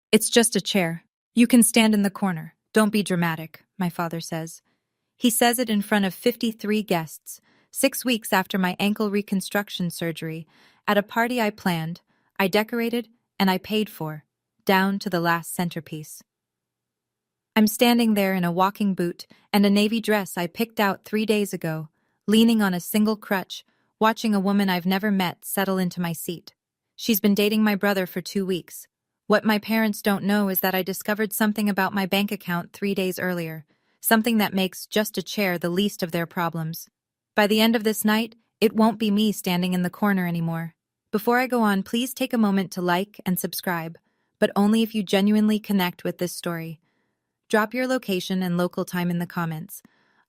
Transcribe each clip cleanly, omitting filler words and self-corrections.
It's just a chair. You can stand in the corner. Don't be dramatic, my father says. He says it in front of 53 guests, 6 weeks after my ankle reconstruction surgery, at a party I planned, I decorated, and I paid for, down to the last centerpiece. I'm standing there in a walking boot and a navy dress I picked out 3 days ago, leaning on a single crutch, watching a woman I've never met settle into my seat. She's been dating my brother for 2 weeks. What my parents don't know is that I discovered something about my bank account 3 days earlier, something that makes just a chair the least of their problems. By the end of this night, it won't be me standing in the corner anymore. Before I go on, please take a moment to like and subscribe, but only if you genuinely connect with this story. Drop your location and local time in the comments.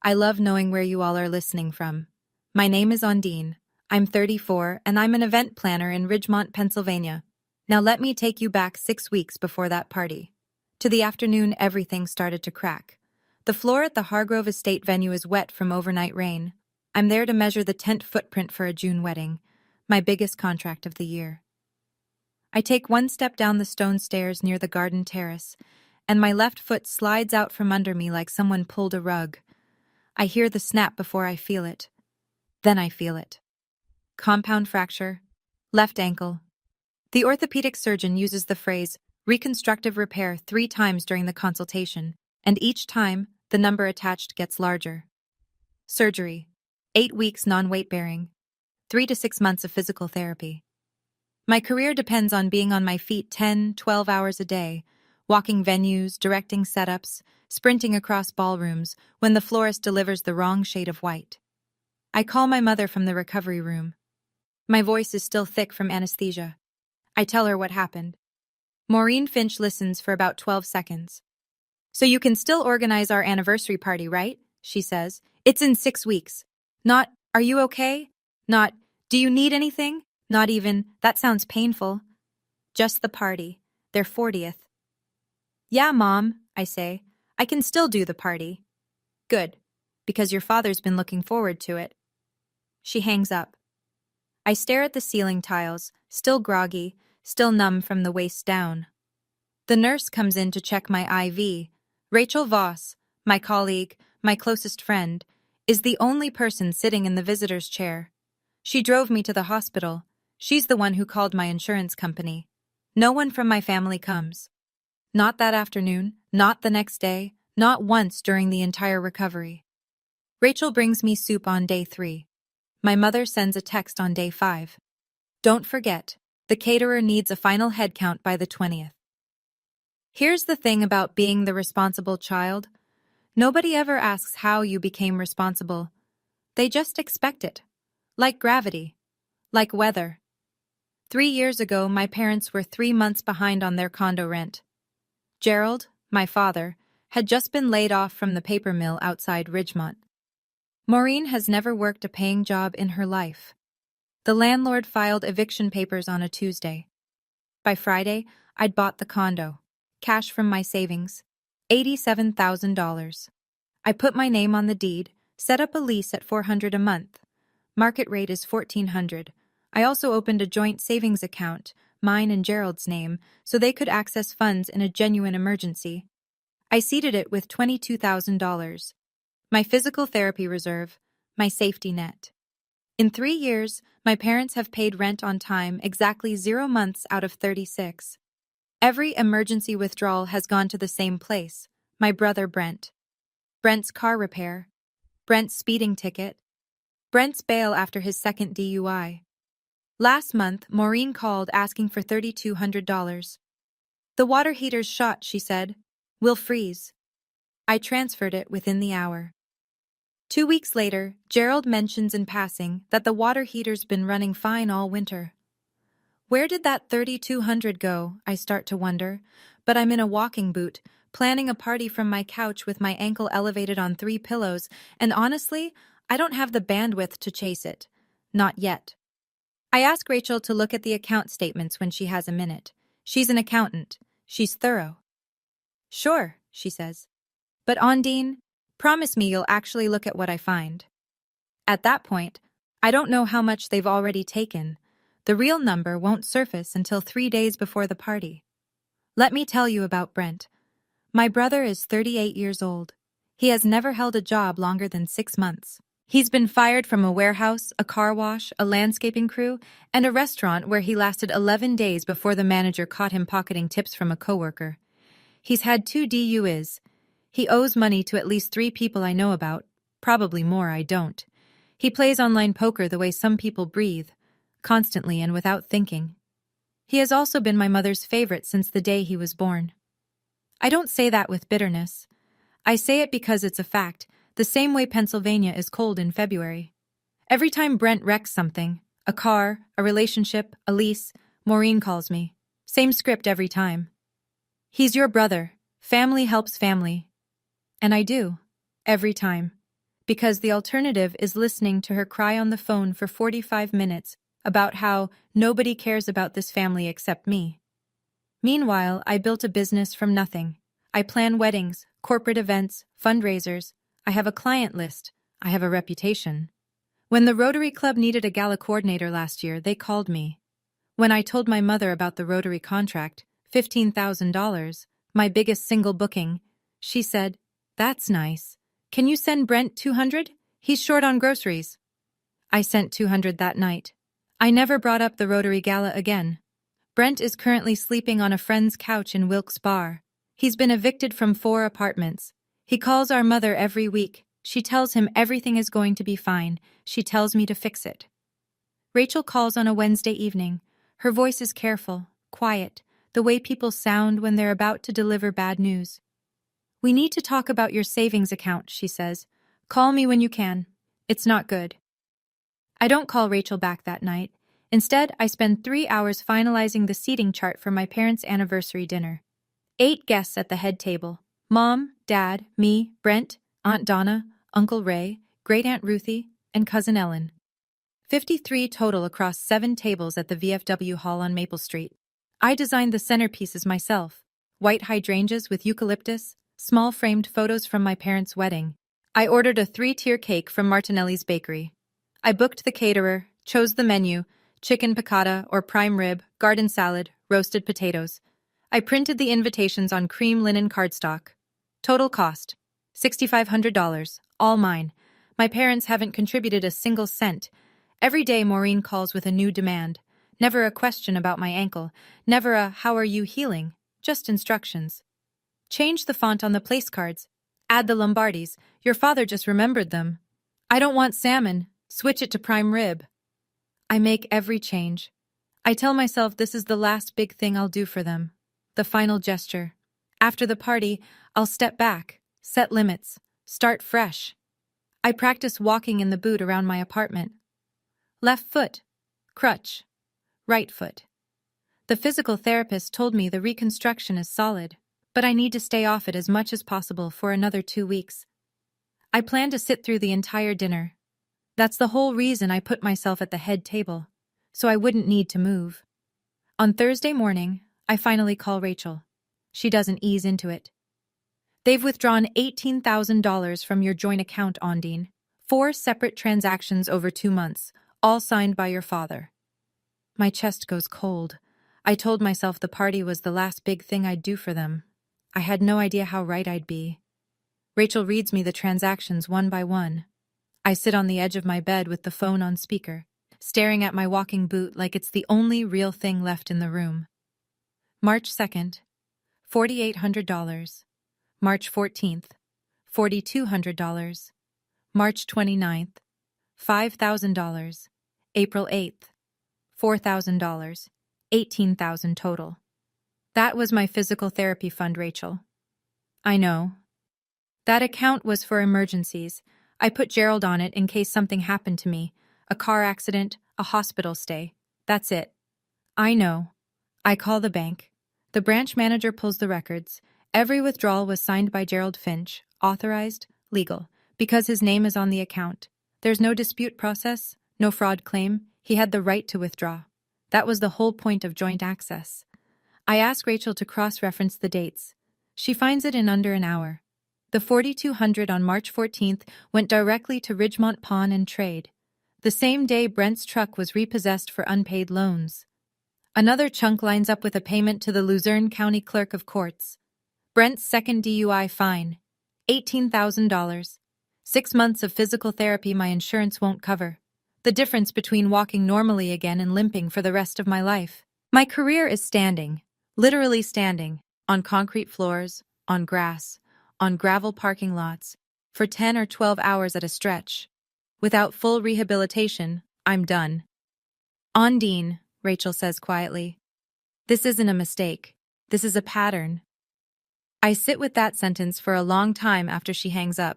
I love knowing where you all are listening from. My name is Ondine. I'm 34 and I'm an event planner in Ridgemont, Pennsylvania. Now let me take you back 6 weeks before that party. To the afternoon, everything started to crack. The floor at the Hargrove Estate venue is wet from overnight rain. I'm there to measure the tent footprint for a June wedding, my biggest contract of the year. I take one step down the stone stairs near the garden terrace, and my left foot slides out from under me like someone pulled a rug. I hear the snap before I feel it. Then I feel it. Compound fracture, left ankle. The orthopedic surgeon uses the phrase reconstructive repair 3 times during the consultation, and each time, the number attached gets larger. Surgery, 8 weeks non-weight bearing, 3 to 6 months of physical therapy. My career depends on being on my feet 10, 12 hours a day, walking venues, directing setups, sprinting across ballrooms when the florist delivers the wrong shade of white. I call my mother from the recovery room. My voice is still thick from anesthesia. I tell her what happened. Maureen Finch listens for about 12 seconds. "So you can still organize our anniversary party, right?" she says. "It's in 6 weeks. Not, 'Are you okay?' Not, 'Do you need anything?' Not even, 'That sounds painful.' Just the party, their 40th. "Yeah, Mom," I say. "I can still do the party." "Good, because your father's been looking forward to it." She hangs up. I stare at the ceiling tiles, still groggy, still numb from the waist down. The nurse comes in to check my IV. Rachel Voss, my colleague, my closest friend, is the only person sitting in the visitor's chair. She drove me to the hospital. She's the one who called my insurance company. No one from my family comes. Not that afternoon, not the next day, not once during the entire recovery. Rachel brings me soup on day 3. My mother sends a text on day 5. "Don't forget, the caterer needs a final head count by the 20th. Here's the thing about being the responsible child. Nobody ever asks how you became responsible. They just expect it. Like gravity. Like weather. 3 years ago, my parents were 3 months behind on their condo rent. Gerald, my father, had just been laid off from the paper mill outside Ridgemont. Maureen has never worked a paying job in her life. The landlord filed eviction papers on a Tuesday. By Friday, I'd bought the condo. Cash from my savings. $87,000. I put my name on the deed, set up a lease at $400 a month. Market rate is $1,400. I also opened a joint savings account, mine and Gerald's name, so they could access funds in a genuine emergency. I seeded it with $22,000. My physical therapy reserve, my safety net. In 3 years, my parents have paid rent on time exactly 0 months out of 36. Every emergency withdrawal has gone to the same place, my brother Brent. Brent's car repair. Brent's speeding ticket. Brent's bail after his second DUI. Last month, Maureen called asking for $3,200. "The water heater's shot," she said. "We'll freeze." I transferred it within the hour. 2 weeks later, Gerald mentions in passing that the water heater's been running fine all winter. Where did that $3,200 go, I start to wonder, but I'm in a walking boot, planning a party from my couch with my ankle elevated on 3 pillows, and honestly, I don't have the bandwidth to chase it. Not yet. I ask Rachel to look at the account statements when she has a minute. She's an accountant. She's thorough. "Sure," she says. "But Ondine, promise me you'll actually look at what I find." At that point, I don't know how much they've already taken. The real number won't surface until 3 days before the party. Let me tell you about Brent. My brother is 38 years old. He has never held a job longer than 6 months. He's been fired from a warehouse, a car wash, a landscaping crew, and a restaurant where he lasted 11 days before the manager caught him pocketing tips from a coworker. He's had 2 DUIs. He owes money to at least 3 people I know about, probably more I don't. He plays online poker the way some people breathe, constantly and without thinking. He has also been my mother's favorite since the day he was born. I don't say that with bitterness. I say it because it's a fact, the same way Pennsylvania is cold in February. Every time Brent wrecks something, a car, a relationship, a lease, Maureen calls me. Same script every time. He's your brother. Family helps family. And I do. Every time. Because the alternative is listening to her cry on the phone for 45 minutes about how nobody cares about this family except me. Meanwhile, I built a business from nothing. I plan weddings, corporate events, fundraisers. I have a client list. I have a reputation. When the Rotary Club needed a gala coordinator last year, they called me. When I told my mother about the Rotary contract, $15,000, my biggest single booking, she said, "That's nice. Can you send Brent 200? He's short on groceries." I sent 200 that night. I never brought up the Rotary Gala again. Brent is currently sleeping on a friend's couch in Wilkes Barre. He's been evicted from 4 apartments. He calls our mother every week. She tells him everything is going to be fine. She tells me to fix it. Rachel calls on a Wednesday evening. Her voice is careful, quiet, the way people sound when they're about to deliver bad news. "We need to talk about your savings account," she says. "Call me when you can. It's not good." I don't call Rachel back that night. Instead, I spend 3 hours finalizing the seating chart for my parents' anniversary dinner. 8 guests at the head table. Mom, Dad, me, Brent, Aunt Donna, Uncle Ray, Great-Aunt Ruthie, and Cousin Ellen. 53 total across 7 tables at the VFW Hall on Maple Street. I designed the centerpieces myself. White hydrangeas with eucalyptus, small framed photos from my parents' wedding. I ordered a 3-tier cake from Martinelli's Bakery. I booked the caterer, chose the menu, chicken piccata or prime rib, garden salad, roasted potatoes. I printed the invitations on cream linen cardstock. Total cost, $6,500, all mine. My parents haven't contributed a single cent. Every day Maureen calls with a new demand. Never a question about my ankle, never a "how are you healing?" Just instructions. Change the font on the place cards. Add the Lombardis. Your father just remembered them. I don't want salmon. Switch it to prime rib. I make every change. I tell myself this is the last big thing I'll do for them. The final gesture. After the party, I'll step back, set limits, start fresh. I practice walking in the boot around my apartment. Left foot, crutch, right foot. The physical therapist told me the reconstruction is solid, but I need to stay off it as much as possible for another 2 weeks. I plan to sit through the entire dinner. That's the whole reason I put myself at the head table, so I wouldn't need to move. On Thursday morning, I finally call Rachel. She doesn't ease into it. "They've withdrawn $18,000 from your joint account, Ondine. 4 separate transactions over 2 months, all signed by your father." My chest goes cold. I told myself the party was the last big thing I'd do for them. I had no idea how right I'd be. Rachel reads me the transactions one by one. I sit on the edge of my bed with the phone on speaker, staring at my walking boot like it's the only real thing left in the room. March 2nd, $4,800. March 14th, $4,200. March 29th, $5,000. April 8th, $4,000. $18,000 total. That was my physical therapy fund, Rachel. I know. That account was for emergencies. I put Gerald on it in case something happened to me, a car accident, a hospital stay. That's it. I know. I call the bank. The branch manager pulls the records. Every withdrawal was signed by Gerald Finch, authorized, legal, because his name is on the account. There's no dispute process, no fraud claim. He had the right to withdraw. That was the whole point of joint access. I ask Rachel to cross-reference the dates. She finds it in under an hour. The $4,200 on March 14th went directly to Ridgemont Pawn and Trade. The same day Brent's truck was repossessed for unpaid loans. Another chunk lines up with a payment to the Luzerne County Clerk of Courts. Brent's second DUI fine, $18,000. 6 months of physical therapy my insurance won't cover. The difference between walking normally again and limping for the rest of my life. My career is standing, literally standing, on concrete floors, on grass, on gravel parking lots, for 10 or 12 hours at a stretch. Without full rehabilitation, I'm done. Ondine, Rachel says quietly. This isn't a mistake. This is a pattern. I sit with that sentence for a long time after she hangs up.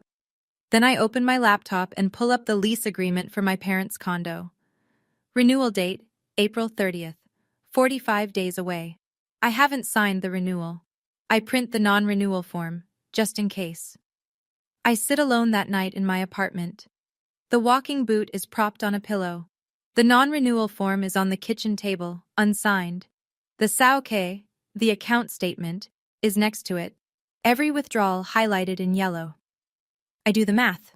Then I open my laptop and pull up the lease agreement for my parents' condo. Renewal date, April 30th. 45 days away. I haven't signed the renewal. I print the non-renewal form, just in case. I sit alone that night in my apartment. The walking boot is propped on a pillow. The non-renewal form is on the kitchen table, unsigned. The SAOK, the account statement, is next to it. Every withdrawal highlighted in yellow. I do the math.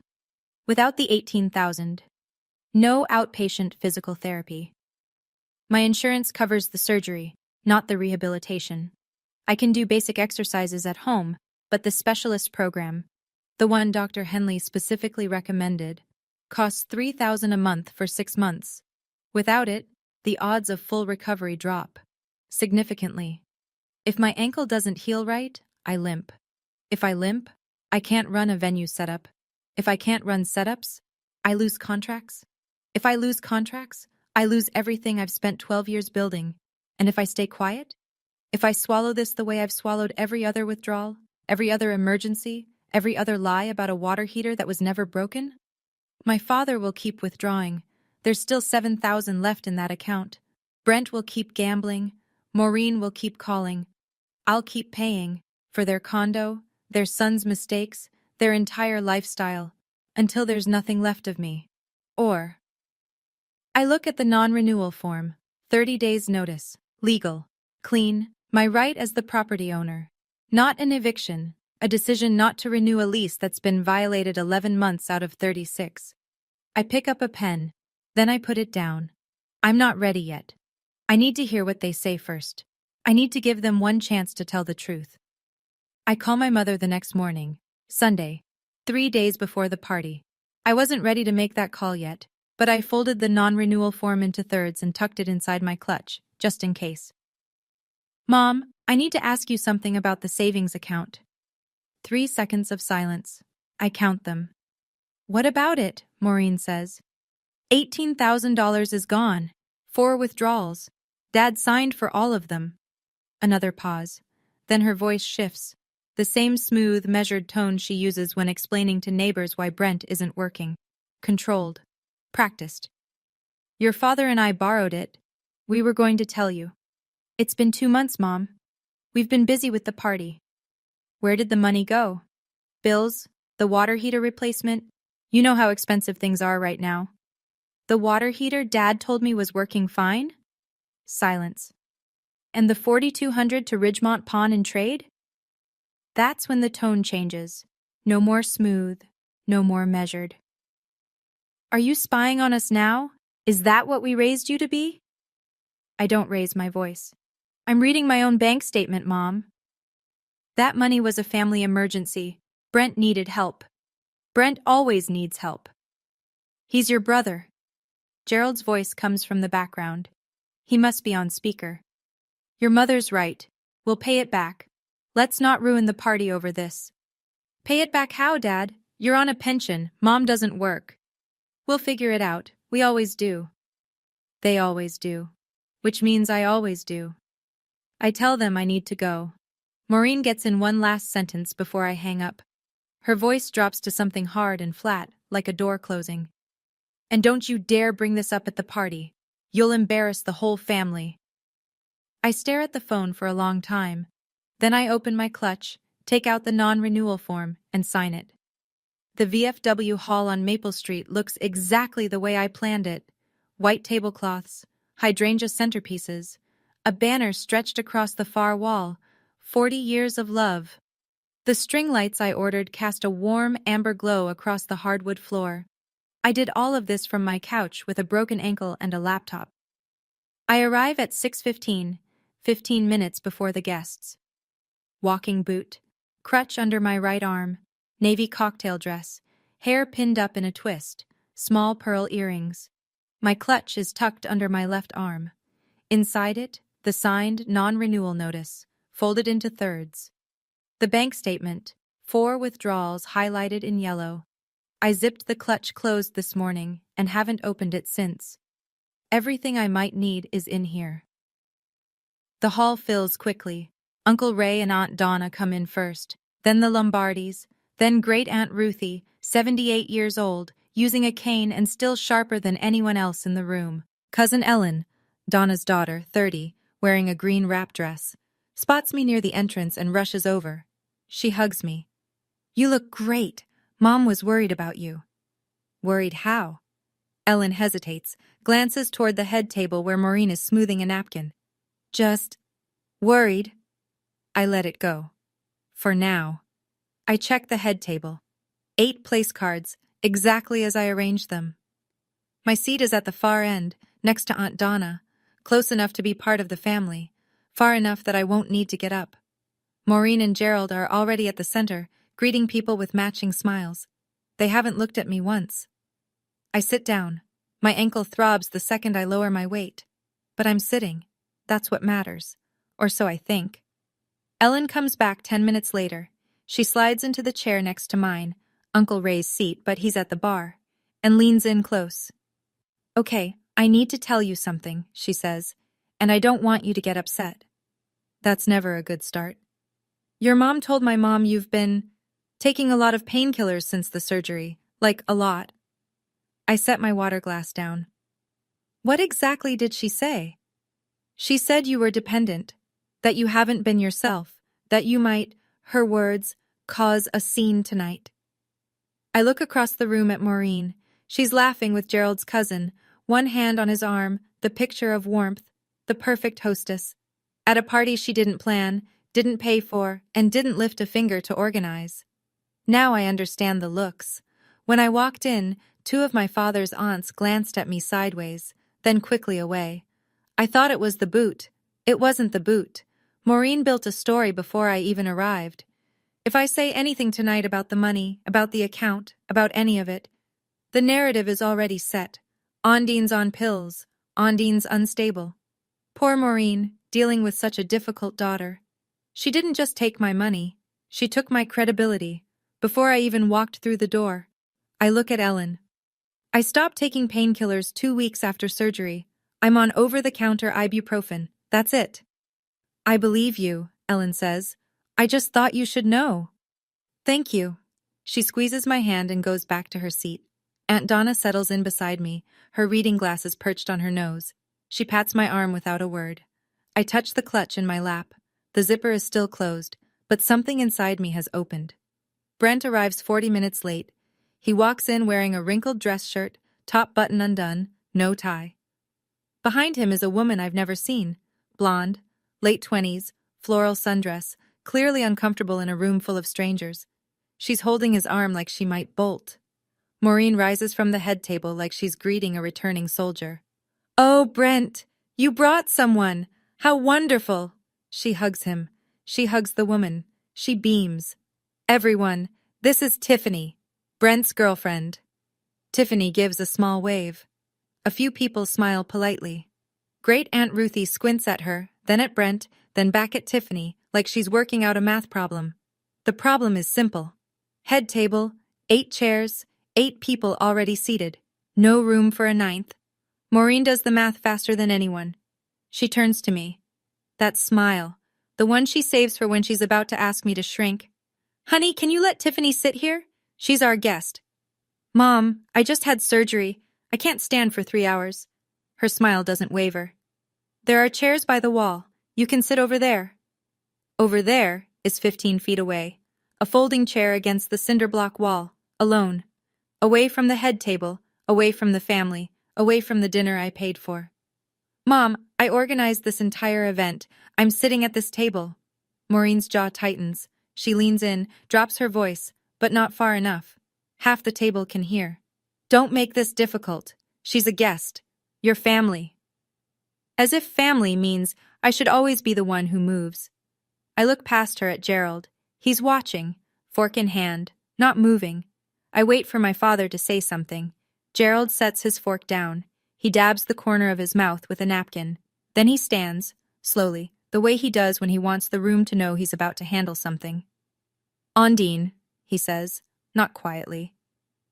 Without the $18,000. No outpatient physical therapy. My insurance covers the surgery, not the rehabilitation. I can do basic exercises at home, but the specialist program, the one Dr. Henley specifically recommended, costs $3,000 a month for 6 months. Without it, the odds of full recovery drop significantly. If my ankle doesn't heal right, I limp. If I limp, I can't run a venue setup. If I can't run setups, I lose contracts. If I lose contracts, I lose everything I've spent 12 years building. And if I stay quiet? If I swallow this the way I've swallowed every other withdrawal, every other emergency, every other lie about a water heater that was never broken? My father will keep withdrawing. There's still $7,000 left in that account. Brent will keep gambling. Maureen will keep calling. I'll keep paying for their condo, their son's mistakes, their entire lifestyle, until there's nothing left of me. Or I look at the non-renewal form, 30 days notice, legal, clean, my right as the property owner. Not an eviction, a decision not to renew a lease that's been violated 11 months out of 36. I pick up a pen, then I put it down. I'm not ready yet. I need to hear what they say first. I need to give them one chance to tell the truth. I call my mother the next morning, Sunday, 3 days before the party. I wasn't ready to make that call yet, but I folded the non-renewal form into thirds and tucked it inside my clutch, just in case. Mom, I need to ask you something about the savings account. 3 seconds of silence. I count them. What about it? Maureen says. $18,000 is gone. 4 withdrawals. Dad signed for all of them. Another pause. Then her voice shifts. The same smooth, measured tone she uses when explaining to neighbors why Brent isn't working. Controlled. Practiced. Your father and I borrowed it. We were going to tell you. It's been 2 months, Mom. We've been busy with the party. Where did the money go? Bills? The water heater replacement? You know how expensive things are right now. The water heater Dad told me was working fine? Silence. And the $4,200 to Ridgemont Pawn and Trade? That's when the tone changes. No more smooth, no more measured. Are you spying on us now? Is that what we raised you to be? I don't raise my voice. I'm reading my own bank statement, Mom. That money was a family emergency. Brent needed help. Brent always needs help. He's your brother. Gerald's voice comes from the background. He must be on speaker. Your mother's right. We'll pay it back. Let's not ruin the party over this. Pay it back how, Dad? You're on a pension. Mom doesn't work. We'll figure it out. We always do. They always do. Which means I always do. I tell them I need to go. Maureen gets in one last sentence before I hang up. Her voice drops to something hard and flat, like a door closing. And don't you dare bring this up at the party. You'll embarrass the whole family. I stare at the phone for a long time. Then I open my clutch, take out the non-renewal form, and sign it. The VFW hall on Maple Street looks exactly the way I planned it. White tablecloths, hydrangea centerpieces, a banner stretched across the far wall, 40 years of love. The string lights I ordered cast a warm amber glow across the hardwood floor. I did all of this from my couch with a broken ankle and a laptop. I arrive at 6:15, 15 minutes before the guests. Walking boot, crutch under my right arm, navy cocktail dress, hair pinned up in a twist, small pearl earrings. My clutch is tucked under my left arm. Inside it, the signed non-renewal notice, folded into thirds. The bank statement, 4 withdrawals highlighted in yellow. I zipped the clutch closed this morning and haven't opened it since. Everything I might need is in here. The hall fills quickly. Uncle Ray and Aunt Donna come in first, then the Lombardis, then Great-Aunt Ruthie, 78 years old, using a cane and still sharper than anyone else in the room. Cousin Ellen, Donna's daughter, 30, wearing a green wrap dress, spots me near the entrance and rushes over. She hugs me. "You look great. Mom was worried about you." "Worried how?" Ellen hesitates, glances toward the head table where Maureen is smoothing a napkin. "Just worried." I let it go. For now. I check the head table. 8 place cards, exactly as I arranged them. My seat is at the far end, next to Aunt Donna, close enough to be part of the family, far enough that I won't need to get up. Maureen and Gerald are already at the center, greeting people with matching smiles. They haven't looked at me once. I sit down. My ankle throbs the second I lower my weight. But I'm sitting. That's what matters. Or so I think. Ellen comes back 10 minutes later. She slides into the chair next to mine, Uncle Ray's seat, but he's at the bar, and leans in close. "Okay, I need to tell you something," she says, "and I don't want you to get upset." That's never a good start. "Your mom told my mom you've been taking a lot of painkillers since the surgery, like a lot." I set my water glass down. "What exactly did she say?" "She said you were dependent, that you haven't been yourself, that you might, her words, cause a scene tonight." I look across the room at Maureen. She's laughing with Gerald's cousin, one hand on his arm, the picture of warmth, the perfect hostess. At a party she didn't plan, didn't pay for, and didn't lift a finger to organize. Now I understand the looks. When I walked in, 2 of my father's aunts glanced at me sideways, then quickly away. I thought it was the boot. It wasn't the boot. Maureen built a story before I even arrived. If I say anything tonight about the money, about the account, about any of it, the narrative is already set. Ondine's on pills. Ondine's unstable. Poor Maureen, dealing with such a difficult daughter. She didn't just take my money. She took my credibility. Before I even walked through the door. I look at Ellen. "I stopped taking painkillers 2 weeks after surgery. I'm on over-the-counter ibuprofen. That's it." "I believe you," Ellen says. "I just thought you should know." "Thank you." She squeezes my hand and goes back to her seat. Aunt Donna settles in beside me, her reading glasses perched on her nose. She pats my arm without a word. I touch the clutch in my lap. The zipper is still closed, but something inside me has opened. Brent arrives 40 minutes late. He walks in wearing a wrinkled dress shirt, top button undone, no tie. Behind him is a woman I've never seen. Blonde, late 20s, floral sundress, clearly uncomfortable in a room full of strangers. She's holding his arm like she might bolt. Maureen rises from the head table like she's greeting a returning soldier. "Oh, Brent, you brought someone! How wonderful!" She hugs him. She hugs the woman. She beams. "Everyone, this is Tiffany, Brent's girlfriend." Tiffany gives a small wave. A few people smile politely. Great-Aunt Ruthie squints at her, then at Brent, then back at Tiffany, like she's working out a math problem. The problem is simple. Head table, 8 chairs, 8 people already seated. No room for a 9th. Maureen does the math faster than anyone. She turns to me. That smile, the one she saves for when she's about to ask me to shrink. "Honey, can you let Tiffany sit here? She's our guest." "Mom, I just had surgery. I can't stand for 3 hours." Her smile doesn't waver. "There are chairs by the wall. You can sit over there." Over there is 15 feet away. A folding chair against the cinder block wall, alone. Away from the head table, away from the family, away from the dinner I paid for. "Mom, I organized this entire event. I'm sitting at this table." Maureen's jaw tightens. She leans in, drops her voice, but not far enough. Half the table can hear. "Don't make this difficult. She's a guest. Your family." As if family means I should always be the one who moves. I look past her at Gerald. He's watching, fork in hand, not moving. I wait for my father to say something. Gerald sets his fork down. He dabs the corner of his mouth with a napkin. Then he stands, slowly, the way he does when he wants the room to know he's about to handle something. Ondine, he says, not quietly.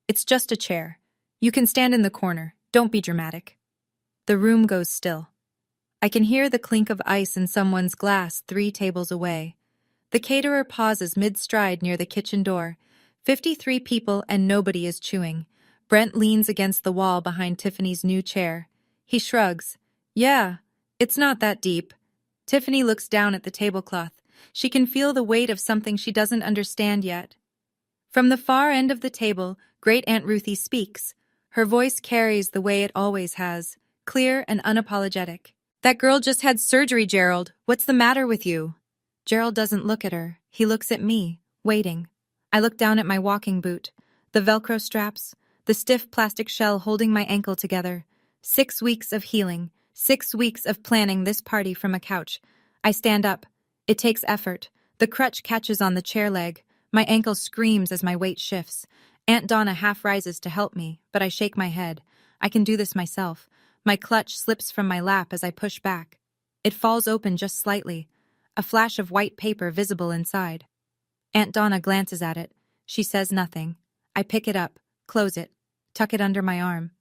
It's just a chair. You can stand in the corner. Don't be dramatic. The room goes still. I can hear the clink of ice in someone's glass 3 tables away. The caterer pauses mid-stride near the kitchen door. 53 people and nobody is chewing. Brent leans against the wall behind Tiffany's new chair. He shrugs. Yeah, it's not that deep. Tiffany looks down at the tablecloth. She can feel the weight of something she doesn't understand yet. From the far end of the table, Great Aunt Ruthie speaks. Her voice carries the way it always has, clear and unapologetic. That girl just had surgery, Gerald. What's the matter with you? Gerald doesn't look at her. He looks at me, waiting. I look down at my walking boot. The Velcro straps, the stiff plastic shell holding my ankle together. 6 weeks of healing, 6 weeks of planning this party from a couch. I stand up. It takes effort. The crutch catches on the chair leg. My ankle screams as my weight shifts. Aunt Donna half rises to help me, but I shake my head. I can do this myself. My clutch slips from my lap as I push back. It falls open just slightly, a flash of white paper visible inside. Aunt Donna glances at it. She says nothing. I pick it up, close it, tuck it under my arm.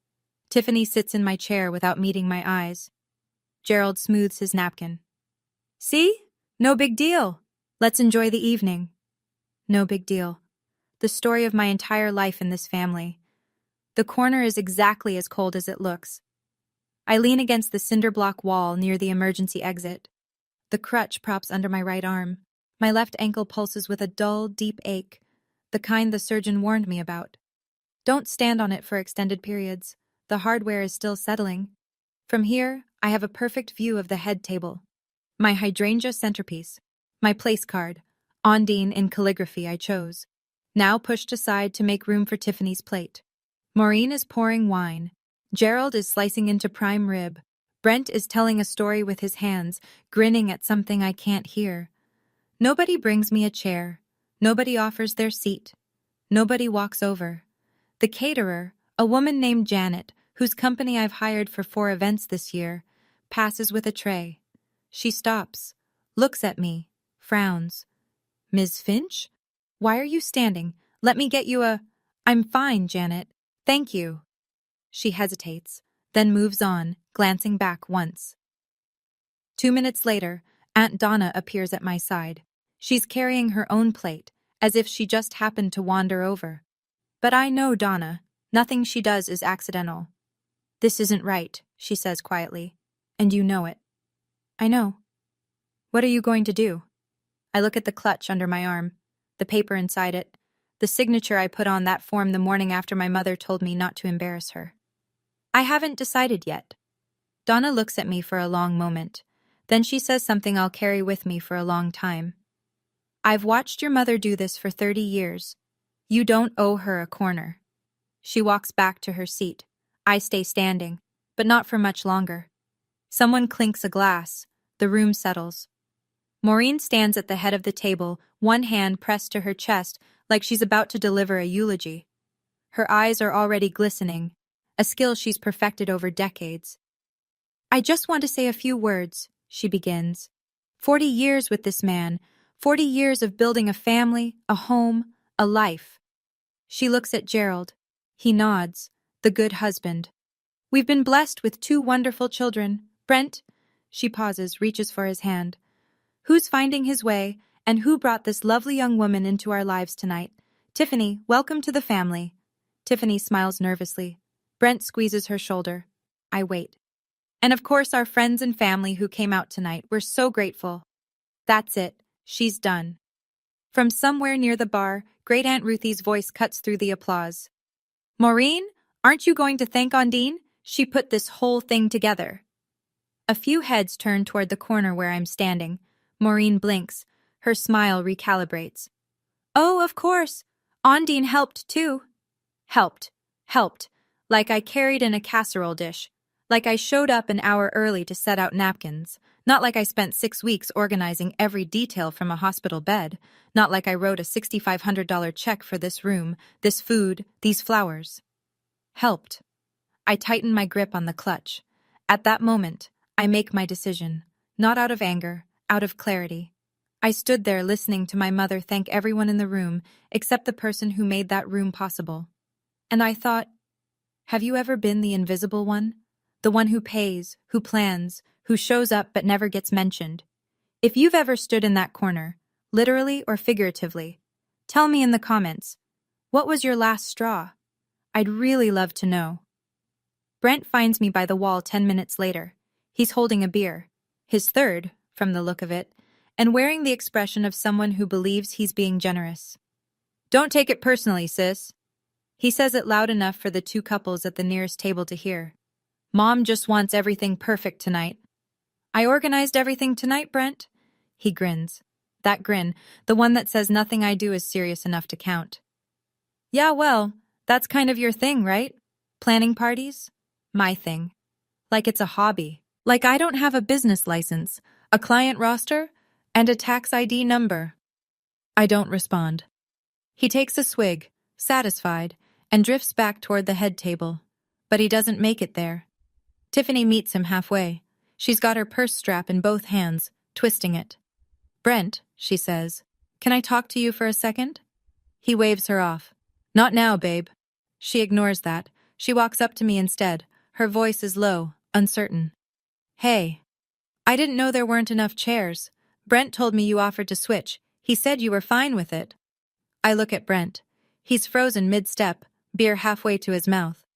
Tiffany sits in my chair without meeting my eyes. Gerald smooths his napkin. See? No big deal. Let's enjoy the evening. No big deal. The story of my entire life in this family. The corner is exactly as cold as it looks. I lean against the cinder block wall near the emergency exit. The crutch props under my right arm. My left ankle pulses with a dull, deep ache, the kind the surgeon warned me about. Don't stand on it for extended periods. The hardware is still settling. From here, I have a perfect view of the head table. My hydrangea centerpiece. My place card, Ondine in calligraphy I chose, now pushed aside to make room for Tiffany's plate. Maureen is pouring wine. Gerald is slicing into prime rib. Brent is telling a story with his hands, grinning at something I can't hear. Nobody brings me a chair. Nobody offers their seat. Nobody walks over. The caterer, a woman named Janet, whose company I've hired for 4 events this year, passes with a tray. She stops, looks at me, frowns. Ms. Finch? Why are you standing? Let me get you a... I'm fine, Janet. Thank you. She hesitates, then moves on, glancing back once. 2 minutes later, Aunt Donna appears at my side. She's carrying her own plate, as if she just happened to wander over. But I know Donna. Nothing she does is accidental. This isn't right, she says quietly. And you know it. I know. What are you going to do? I look at the clutch under my arm, the paper inside it, the signature I put on that form the morning after my mother told me not to embarrass her. I haven't decided yet. Donna looks at me for a long moment. Then she says something I'll carry with me for a long time. I've watched your mother do this for 30 years. You don't owe her a corner. She walks back to her seat. I stay standing, but not for much longer. Someone clinks a glass. The room settles. Maureen stands at the head of the table, one hand pressed to her chest like she's about to deliver a eulogy. Her eyes are already glistening, a skill she's perfected over decades. I just want to say a few words, she begins. 40 years with this man, 40 years of building a family, a home, a life. She looks at Gerald. He nods, the good husband. We've been blessed with 2 wonderful children. Brent, she pauses, reaches for his hand. Who's finding his way, and who brought this lovely young woman into our lives tonight? Tiffany, welcome to the family. Tiffany smiles nervously. Brent squeezes her shoulder. I wait. And of course our friends and family who came out tonight. We're so grateful. That's it. She's done. From somewhere near the bar, Great Aunt Ruthie's voice cuts through the applause. Maureen, aren't you going to thank Ondine? She put this whole thing together. A few heads turn toward the corner where I'm standing. Maureen blinks. Her smile recalibrates. Oh, of course. Ondine helped too. Helped. Like I carried in a casserole dish. Like I showed up an hour early to set out napkins. Not like I spent 6 weeks organizing every detail from a hospital bed. Not like I wrote a $6,500 check for this room, this food, these flowers. Helped. I tighten my grip on the clutch. At that moment, I make my decision. Not out of anger, out of clarity. I stood there listening to my mother thank everyone in the room except the person who made that room possible. And I thought, have you ever been the invisible one? The one who pays, who plans, who shows up but never gets mentioned. If you've ever stood in that corner, literally or figuratively, tell me in the comments, what was your last straw? I'd really love to know. Brent finds me by the wall 10 minutes later. He's holding a beer, his third, from the look of it, and wearing the expression of someone who believes he's being generous. Don't take it personally, sis. He says it loud enough for the two couples at the nearest table to hear. Mom just wants everything perfect tonight. I organized everything tonight, Brent. He grins. That grin, the one that says nothing I do is serious enough to count. Yeah, well, that's kind of your thing, right? Planning parties? My thing. Like it's a hobby. Like I don't have a business license, a client roster, and a tax ID number. I don't respond. He takes a swig, satisfied, and drifts back toward the head table. But he doesn't make it there. Tiffany meets him halfway. She's got her purse strap in both hands, twisting it. Brent, she says, can I talk to you for a second? He waves her off. Not now, babe. She ignores that. She walks up to me instead. Her voice is low, uncertain. Hey. I didn't know there weren't enough chairs. Brent told me you offered to switch. He said you were fine with it. I look at Brent. He's frozen mid-step, beer halfway to his mouth.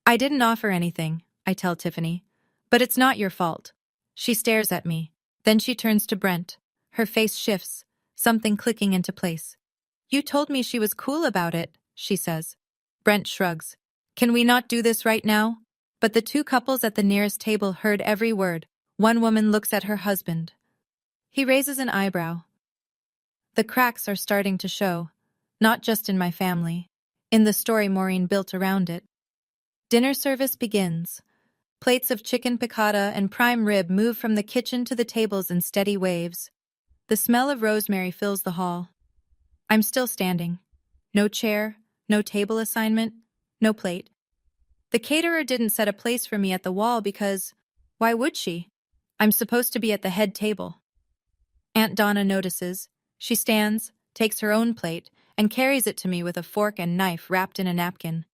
I didn't offer anything, I tell Tiffany. But it's not your fault. She stares at me. Then she turns to Brent. Her face shifts, something clicking into place. You told me she was cool about it, she says. Brent shrugs. Can we not do this right now? But the two couples at the nearest table heard every word. One woman looks at her husband. He raises an eyebrow. The cracks are starting to show, not just in my family, in the story Maureen built around it. Dinner service begins. Plates of chicken piccata and prime rib move from the kitchen to the tables in steady waves. The smell of rosemary fills the hall. I'm still standing. No chair, no table assignment, no plate. The caterer didn't set a place for me at the wall because, why would she? I'm supposed to be at the head table. Aunt Donna notices. She stands, takes her own plate, and carries it to me with a fork and knife wrapped in a napkin.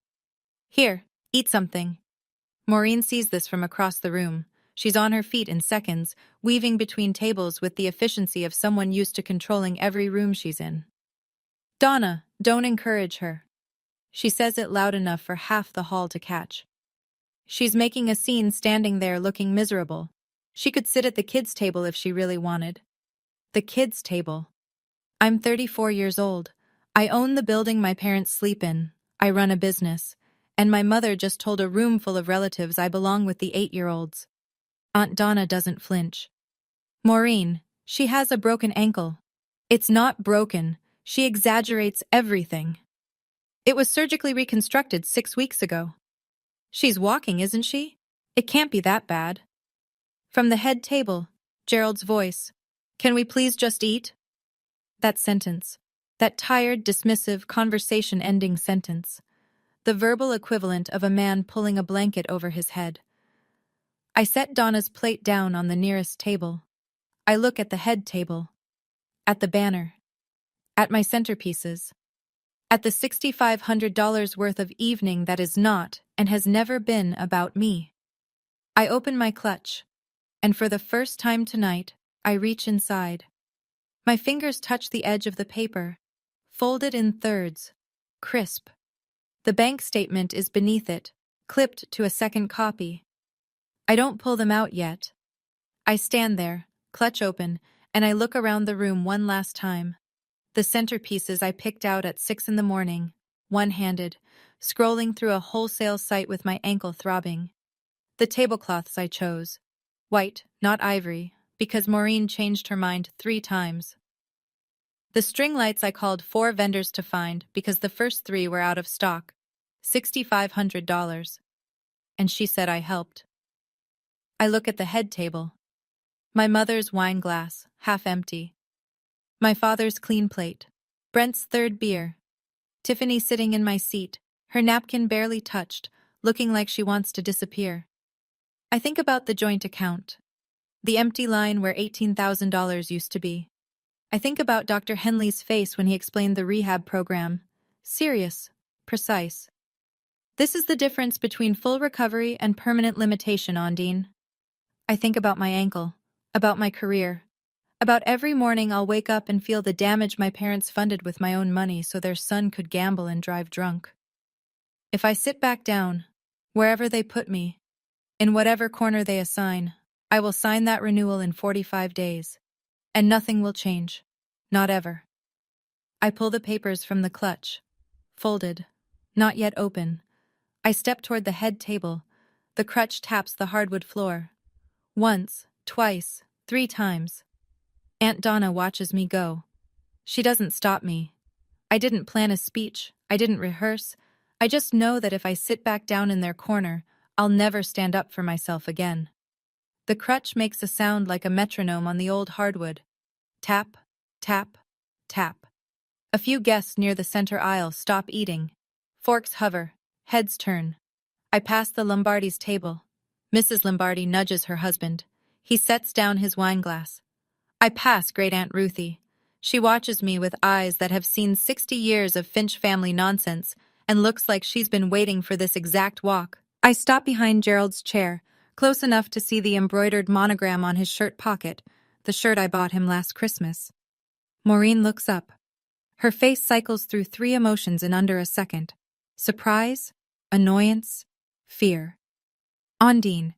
Here, eat something. Maureen sees this from across the room. She's on her feet in seconds, weaving between tables with the efficiency of someone used to controlling every room she's in. Donna, don't encourage her. She says it loud enough for half the hall to catch. She's making a scene standing there looking miserable. She could sit at the kids' table if she really wanted. The kids' table. I'm 34 years old. I own the building my parents sleep in. I run a business. And my mother just told a room full of relatives I belong with the 8-year-olds. Aunt Donna doesn't flinch. Maureen, she has a broken ankle. It's not broken. She exaggerates everything. It was surgically reconstructed 6 weeks ago. She's walking, isn't she? It can't be that bad. From the head table, Gerald's voice. Can we please just eat? That sentence. That tired, dismissive, conversation-ending sentence. The verbal equivalent of a man pulling a blanket over his head. I set Donna's plate down on the nearest table. I look at the head table. At the banner. At my centerpieces. At the $6,500 worth of evening that is not and has never been about me. I open my clutch, and for the first time tonight, I reach inside. My fingers touch the edge of the paper, folded in thirds, crisp. The bank statement is beneath it, clipped to a second copy. I don't pull them out yet. I stand there, clutch open, and I look around the room one last time. The centerpieces I picked out at 6 a.m, one-handed, scrolling through a wholesale site with my ankle throbbing. The tablecloths I chose. White, not ivory, because Maureen changed her mind 3 times. The string lights I called 4 vendors to find because the first 3 were out of stock. $6,500. And she said I helped. I look at the head table. My mother's wine glass, half empty. My father's clean plate. Brent's third beer. Tiffany sitting in my seat, her napkin barely touched, looking like she wants to disappear. I think about the joint account. The empty line where $18,000 used to be. I think about Dr. Henley's face when he explained the rehab program. Serious. Precise. This is the difference between full recovery and permanent limitation, Ondine. I think about my ankle, about my career, about every morning I'll wake up and feel the damage my parents funded with my own money so their son could gamble and drive drunk. If I sit back down, wherever they put me, in whatever corner they assign, I will sign that renewal in 45 days. And nothing will change. Not ever. I pull the papers from the clutch. Folded. Not yet open. I step toward the head table. The crutch taps the hardwood floor. Once, twice, 3 times. Aunt Donna watches me go. She doesn't stop me. I didn't plan a speech. I didn't rehearse. I just know that if I sit back down in their corner, I'll never stand up for myself again. The crutch makes a sound like a metronome on the old hardwood. Tap, tap, tap. A few guests near the center aisle stop eating. Forks hover, heads turn. I pass the Lombardi's table. Mrs. Lombardi nudges her husband. He sets down his wineglass. I pass Great Aunt Ruthie. She watches me with eyes that have seen 60 years of Finch family nonsense and looks like she's been waiting for this exact walk. I stop behind Gerald's chair, close enough to see the embroidered monogram on his shirt pocket, the shirt I bought him last Christmas. Maureen looks up. Her face cycles through 3 emotions in under a second. Surprise, annoyance, fear. Ondine.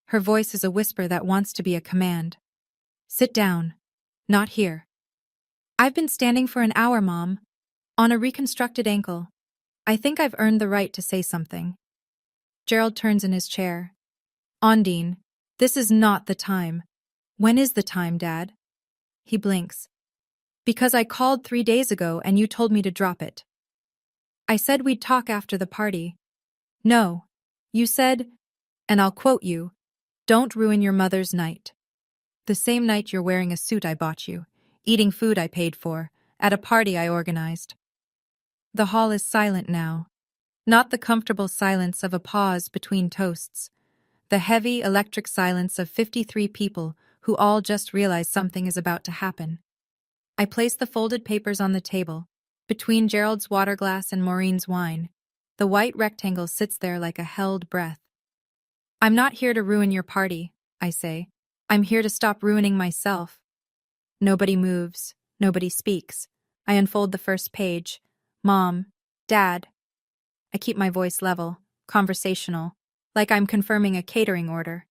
Her voice is a whisper that wants to be a command. Sit down. Not here. I've been standing for an hour, Mom. On a reconstructed ankle. I think I've earned the right to say something. Gerald turns in his chair. Ondine, this is not the time. When is the time, Dad? He blinks. Because I called 3 days ago and you told me to drop it. I said we'd talk after the party. No. You said, and I'll quote you, don't ruin your mother's night. The same night you're wearing a suit I bought you, eating food I paid for, at a party I organized. The hall is silent now. Not the comfortable silence of a pause between toasts. The heavy, electric silence of 53 people who all just realize something is about to happen. I place the folded papers on the table, between Gerald's water glass and Maureen's wine. The white rectangle sits there like a held breath. I'm not here to ruin your party, I say. I'm here to stop ruining myself. Nobody moves. Nobody speaks. I unfold the first page. Mom. Dad. I keep my voice level, conversational, like I'm confirming a catering order.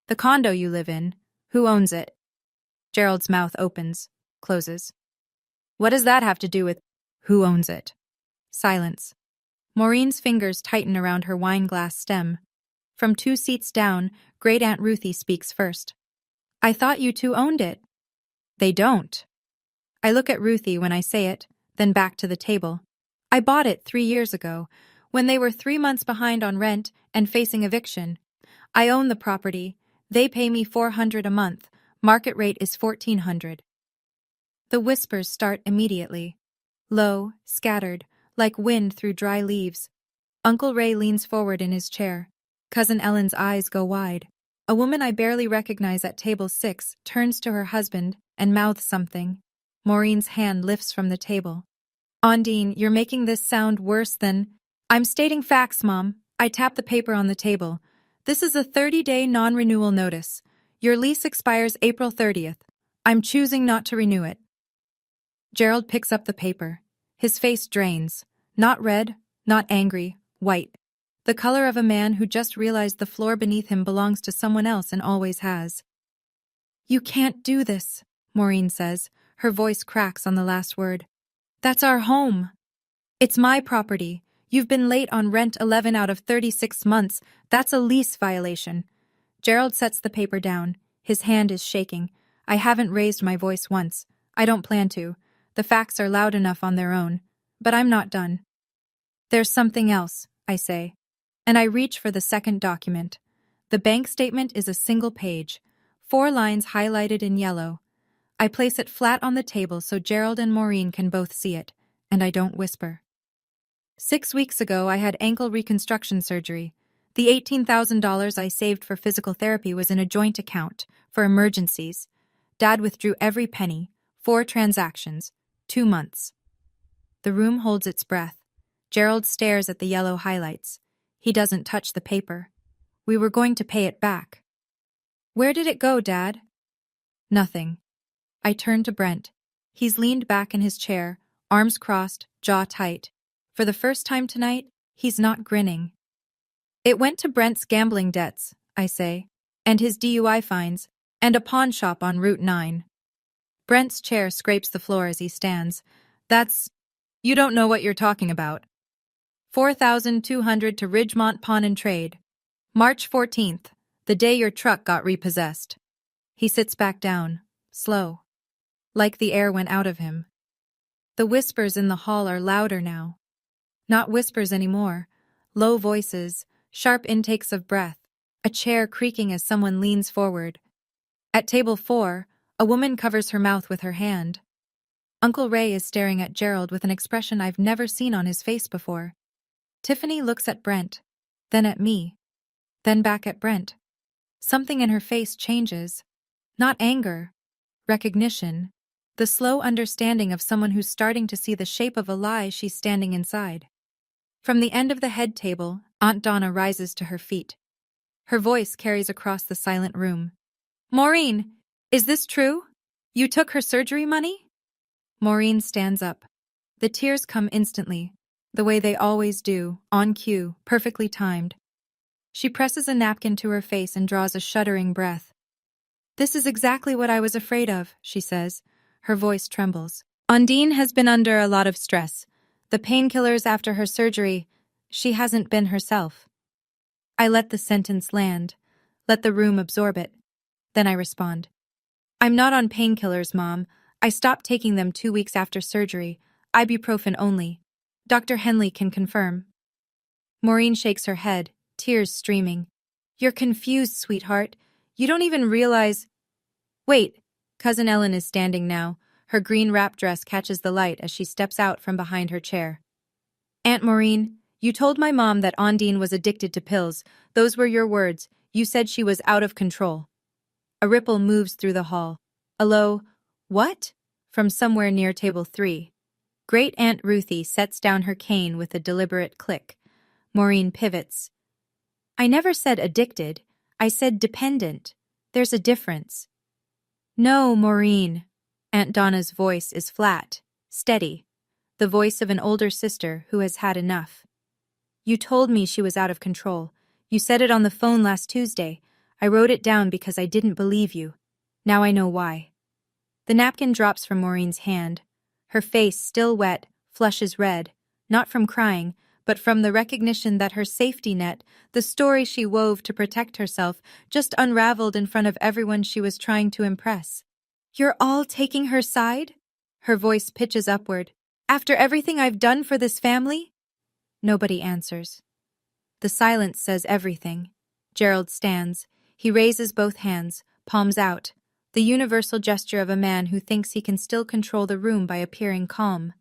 The condo you live in, who owns it? Gerald's mouth opens, closes. What does that have to do with who owns it? Silence. Maureen's fingers tighten around her wine glass stem. From 2 seats down, Great Aunt Ruthie speaks first. I thought you 2 owned it. They don't. I look at Ruthie when I say it, then back to the table. I bought it 3 years ago, when they were 3 months behind on rent and facing eviction. I own the property. They pay me $400 a month. Market rate is $1,400. The whispers start immediately. Low, scattered, like wind through dry leaves. Uncle Ray leans forward in his chair. Cousin Ellen's eyes go wide. A woman I barely recognize at table 6 turns to her husband and mouths something. Maureen's hand lifts from the table. Ondine, you're making this sound worse than... I'm stating facts, Mom. I tap the paper on the table. This is a 30-day non-renewal notice. Your lease expires April 30th. I'm choosing not to renew it. Gerald picks up the paper. His face drains. Not red, not angry, white. The color of a man who just realized the floor beneath him belongs to someone else and always has. You can't do this, Maureen says. Her voice cracks on the last word. That's our home. It's my property. You've been late on rent 11 out of 36 months. That's a lease violation. Gerald sets the paper down. His hand is shaking. I haven't raised my voice once. I don't plan to. The facts are loud enough on their own. But I'm not done. There's something else, I say. And I reach for the second document. The bank statement is a single page, 4 lines highlighted in yellow. I place it flat on the table so Gerald and Maureen can both see it, and I don't whisper. 6 weeks ago, I had ankle reconstruction surgery. The $18,000 I saved for physical therapy was in a joint account for emergencies. Dad withdrew every penny, 4 transactions, 2 months. The room holds its breath. Gerald stares at the yellow highlights. He doesn't touch the paper. We were going to pay it back. Where did it go, Dad? Nothing. I turn to Brent. He's leaned back in his chair, arms crossed, jaw tight. For the first time tonight, he's not grinning. It went to Brent's gambling debts, I say, and his DUI fines, and a pawn shop on Route 9. Brent's chair scrapes the floor as he stands. You don't know what you're talking about. 4,200 to Ridgemont Pawn and Trade. March 14th, the day your truck got repossessed. He sits back down, slow, like the air went out of him. The whispers in the hall are louder now. Not whispers anymore, low voices, sharp intakes of breath, a chair creaking as someone leans forward. At table 4, a woman covers her mouth with her hand. Uncle Ray is staring at Gerald with an expression I've never seen on his face before. Tiffany looks at Brent, then at me, then back at Brent. Something in her face changes. Not anger, recognition, the slow understanding of someone who's starting to see the shape of a lie she's standing inside. From the end of the head table, Aunt Donna rises to her feet. Her voice carries across the silent room. Maureen, is this true? You took her surgery money? Maureen stands up. The tears come instantly, the way they always do, on cue, perfectly timed. She presses a napkin to her face and draws a shuddering breath. This is exactly what I was afraid of, she says. Her voice trembles. Undine has been under a lot of stress. The painkillers after her surgery, she hasn't been herself. I let the sentence land, let the room absorb it. Then I respond. I'm not on painkillers, Mom. I stopped taking them 2 weeks after surgery, ibuprofen only. Dr. Henley can confirm. Maureen shakes her head, tears streaming. You're confused, sweetheart. You don't even realize... Wait, Cousin Ellen is standing now. Her green wrap dress catches the light as she steps out from behind her chair. Aunt Maureen, you told my mom that Ondine was addicted to pills. Those were your words. You said she was out of control. A ripple moves through the hall. A low, what? From somewhere near table 3. Great Aunt Ruthie sets down her cane with a deliberate click. Maureen pivots. I never said addicted. I said dependent. There's a difference. No, Maureen. Aunt Donna's voice is flat, steady, the voice of an older sister who has had enough. You told me she was out of control. You said it on the phone last Tuesday. I wrote it down because I didn't believe you. Now I know why. The napkin drops from Maureen's hand. Her face, still wet, flushes red, not from crying, but from the recognition that her safety net, the story she wove to protect herself, just unraveled in front of everyone she was trying to impress. You're all taking her side? Her voice pitches upward. After everything I've done for this family? Nobody answers. The silence says everything. Gerald stands. He raises both hands, palms out, the universal gesture of a man who thinks he can still control the room by appearing calm.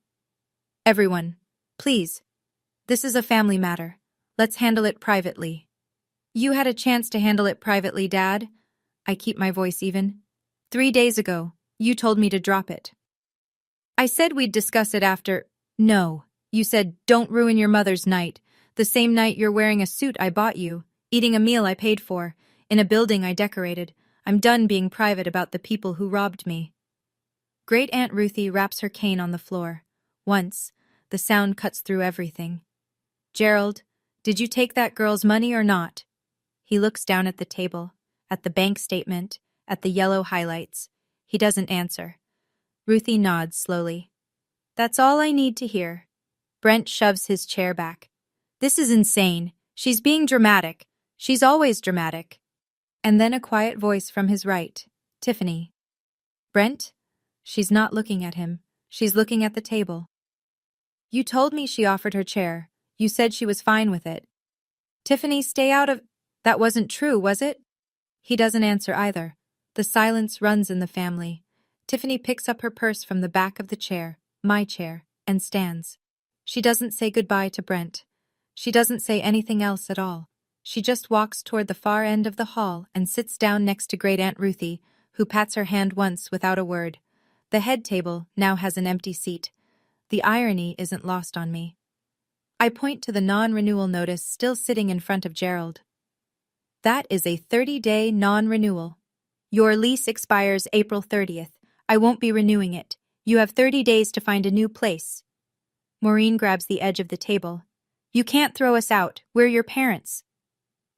Everyone, please. This is a family matter. Let's handle it privately. You had a chance to handle it privately, Dad. I keep my voice even. 3 days ago, you told me to drop it. I said we'd discuss it after... No. You said, don't ruin your mother's night. The same night you're wearing a suit I bought you, eating a meal I paid for, in a building I decorated. I'm done being private about the people who robbed me. Great Aunt Ruthie wraps her cane on the floor. Once, the sound cuts through everything. Gerald, did you take that girl's money or not? He looks down at the table, at the bank statement, at the yellow highlights. He doesn't answer. Ruthie nods slowly. That's all I need to hear. Brent shoves his chair back. This is insane. She's being dramatic. She's always dramatic. And then a quiet voice from his right. Tiffany. Brent? She's not looking at him. She's looking at the table. You told me she offered her chair. You said she was fine with it. Tiffany, stay out of... That wasn't true, was it? He doesn't answer either. The silence runs in the family. Tiffany picks up her purse from the back of the chair, my chair, and stands. She doesn't say goodbye to Brent. She doesn't say anything else at all. She just walks toward the far end of the hall and sits down next to Great Aunt Ruthie, who pats her hand once without a word. The head table now has an empty seat. The irony isn't lost on me. I point to the non-renewal notice still sitting in front of Gerald. That is a 30-day non-renewal. Your lease expires April 30th. I won't be renewing it. You have 30 days to find a new place. Maureen grabs the edge of the table. You can't throw us out. We're your parents.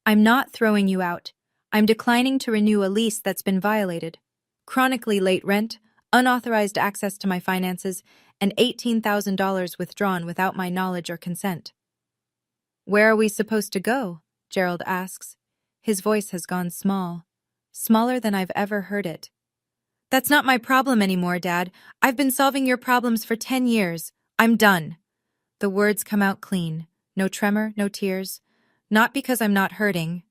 I'm not throwing you out. I'm declining to renew a lease that's been violated. Chronically late rent, unauthorized access to my finances, and $18,000 withdrawn without my knowledge or consent. Where are we supposed to go? Gerald asks. His voice has gone small. Smaller than I've ever heard it. That's not my problem anymore, Dad. I've been solving your problems for 10 years. I'm done. The words come out clean. No tremor, no tears. Not because I'm not hurting.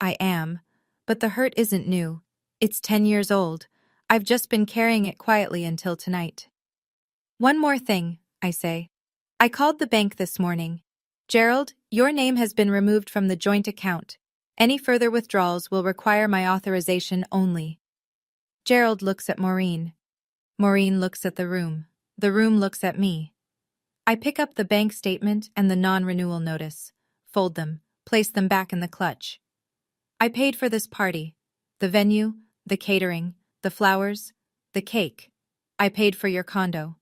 I am. But the hurt isn't new. It's 10 years old. I've just been carrying it quietly until tonight. One more thing, I say. I called the bank this morning. Gerald, your name has been removed from the joint account. Any further withdrawals will require my authorization only. Gerald looks at Maureen. Maureen looks at the room. The room looks at me. I pick up the bank statement and the non-renewal notice, fold them, place them back in the clutch. I paid for this party. The venue, the catering, the flowers, the cake. I paid for your condo.